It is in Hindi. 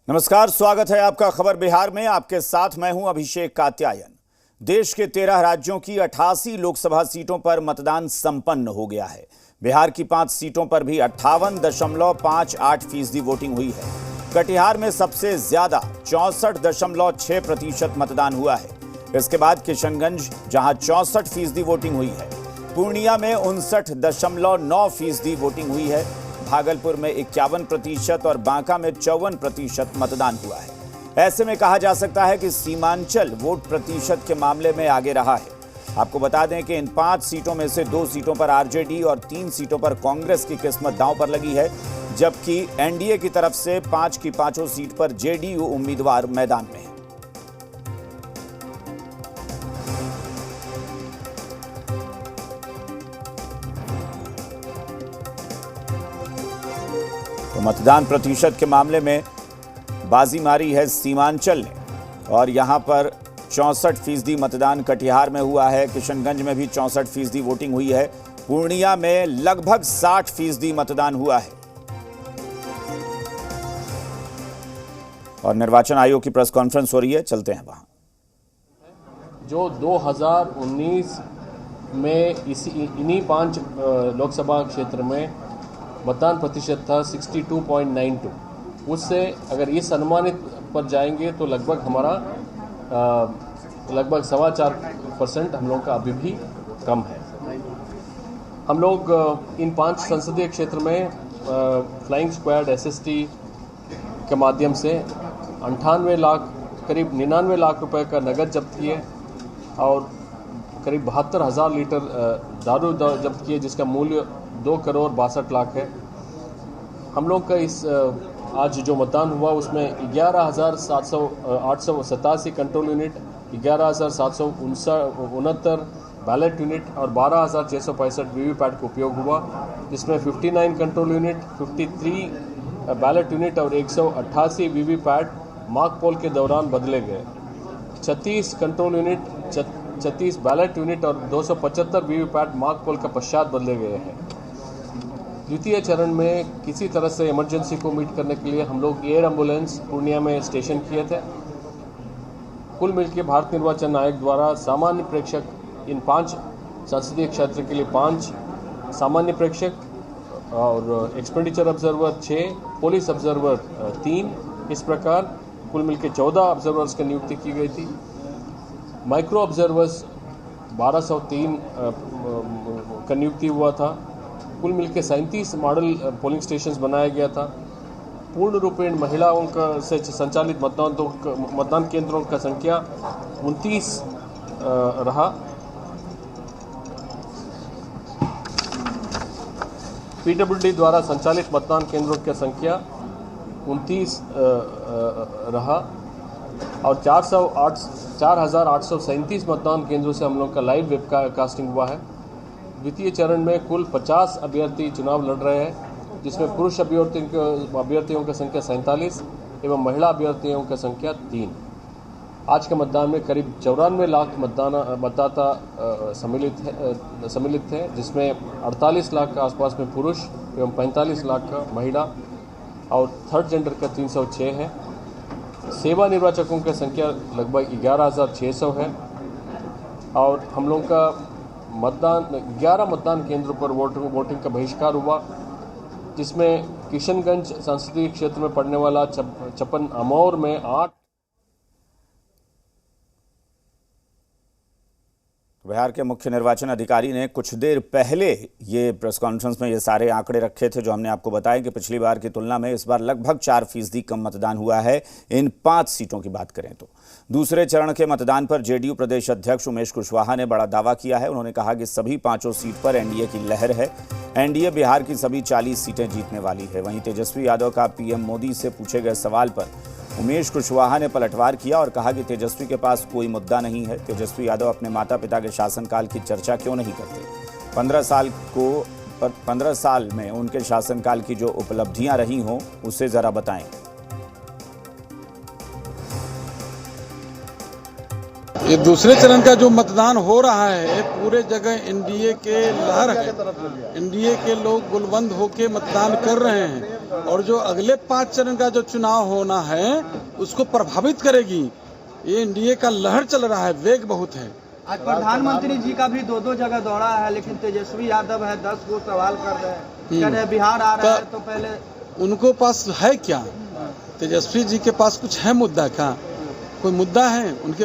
नमस्कार, स्वागत है आपका खबर बिहार में। आपके साथ मैं हूं अभिषेक कात्यायन। देश के 13 राज्यों की 88 लोकसभा सीटों पर मतदान संपन्न हो गया है। बिहार की 5 सीटों पर भी 58.58% वोटिंग हुई है। कटिहार में सबसे ज्यादा 64.6% मतदान हुआ है। इसके बाद किशनगंज, जहां 64% वोटिंग हुई है। पूर्णिया में 59.9% वोटिंग हुई है। भागलपुर में 51% और बांका में 54% मतदान हुआ है। ऐसे में कहा जा सकता है कि सीमांचल वोट प्रतिशत के मामले में आगे रहा है। आपको बता दें कि इन 5 सीटों में से 2 सीटों पर आरजेडी और 3 सीटों पर कांग्रेस की किस्मत दांव पर लगी है, जबकि एनडीए की तरफ से 5 की 5 सीट पर जेडीयू उम्मीदवार मैदान में है। तो मतदान प्रतिशत के मामले में बाजी मारी है सीमांचल ने, और यहां पर 64% मतदान कटिहार में हुआ है। किशनगंज में भी 64% वोटिंग हुई है। पूर्णिया में लगभग 60% मतदान हुआ है। और निर्वाचन आयोग की प्रेस कॉन्फ्रेंस हो रही है, चलते हैं वहां। जो 2019 में इन्हीं 5 लोकसभा क्षेत्र में मतदान प्रतिशत था 62.92। उससे अगर इस अनुमानित पर जाएंगे तो लगभग हमारा लगभग 4.25% हम लोग का अभी भी कम है। हम लोग इन 5 संसदीय क्षेत्र में फ्लाइंग स्क्वाड एसएसटी के माध्यम से 98 लाख करीब 99 लाख रुपए का नगद जब्त किए और करीब 72,000 लीटर दारू जब्त किए, जिसका मूल्य 2 करोड़ 62 लाख है। हम लोग का इस आज जो मतदान हुआ उसमें 11,887 कंट्रोल यूनिट, 11,769 बैलेट यूनिट और 12,665 वीवीपैट का उपयोग हुआ, जिसमें 59 कंट्रोल यूनिट, 53 बैलेट यूनिट और 188 वीवीपैट मॉक पोल के दौरान बदले गए। 36 कंट्रोल यूनिट, 36 बैलेट यूनिट और 275 वीवीपैट मॉक पोल का पश्चात बदले गए हैं। द्वितीय चरण में किसी तरह से इमरजेंसी को मीट करने के लिए हम लोग एयर एम्बुलेंस पूर्णिया में स्टेशन किए थे। कुल मिलकर भारत निर्वाचन आयोग द्वारा सामान्य प्रेक्षक इन 5 संसदीय क्षेत्र के लिए 5 सामान्य प्रेक्षक और एक्सपेंडिचर ऑब्जर्वर 6, पुलिस ऑब्जर्वर 3, इस प्रकार कुल मिलकर 14 ऑब्जर्वर्स की नियुक्ति की गई थी। माइक्रो ऑब्जर्वर्स 1203 का नियुक्ति हुआ था। कुल मिलकर 37 मॉडल पोलिंग स्टेशंस बनाया गया था। पूर्ण रूपेण महिलाओं का से संचालित मतदान केंद्रों का संख्या 29 रहा। पीडब्ल्यूडी द्वारा संचालित मतदान केंद्रों की संख्या 29 रहा और 4,837 मतदान केंद्रों से हम लोग का लाइव वेबकास्टिंग हुआ है। द्वितीय चरण में कुल 50 अभ्यर्थी चुनाव लड़ रहे हैं, जिसमें पुरुष अभ्यर्थियों की संख्या 47 एवं महिला अभ्यर्थियों की संख्या 3। आज के मतदान में करीब 94 लाख मतदाता सम्मिलित थे, जिसमें 48 लाख के आसपास में पुरुष एवं 45 लाख का महिला और थर्ड जेंडर का 306 है। सेवा निर्वाचकों की संख्या लगभग 11,600 है और हम लोग का 11 मतदान केंद्रों पर वोटिंग का बहिष्कार हुआ, जिसमें किशनगंज संसदीय क्षेत्र में पड़ने वाला 56 अमौर में 8। बिहार के मुख्य निर्वाचन अधिकारी ने कुछ देर पहले ये प्रेस कॉन्फ्रेंस में ये सारे आंकड़े रखे थे, जो हमने आपको बताया कि पिछली बार की तुलना में इस बार लगभग 4% कम मतदान हुआ है। इन 5 सीटों की बात करें तो दूसरे चरण के मतदान पर जेडीयू प्रदेश अध्यक्ष उमेश कुशवाहा ने बड़ा दावा किया है। उन्होंने कहा कि सभी 5 सीट पर एनडीए की लहर है। एनडीए बिहार की सभी 40 सीटें जीतने वाली है। वहीं तेजस्वी यादव का पीएम मोदी से पूछे गए सवाल पर उमेश कुशवाहा ने पलटवार किया और कहा कि तेजस्वी के पास कोई मुद्दा नहीं है। तेजस्वी यादव अपने माता पिता के शासनकाल की चर्चा क्यों नहीं करते? 15 साल में उनके शासनकाल की जो उपलब्धियां रही हों उसे जरा बताएं। ये दूसरे चरण का जो मतदान हो रहा है पूरे जगह एनडीए के लहर है। एनडीए के लोग गुलबंद होके मतदान कर रहे हैं। और जो अगले 5 चरण का जो चुनाव होना है उसको प्रभावित करेगी। ये एनडीए का लहर चल रहा है, वेग बहुत है। आज प्रधानमंत्री जी का भी 2-2 जगह दौरा है, लेकिन तेजस्वी यादव है 10 को सवाल कर रहे हैं, कह रहे बिहार आ रहा है तो पहले उनको पास है क्या? तेजस्वी जी के पास कुछ है मुद्दा? क्या कोई मुद्दा है उनके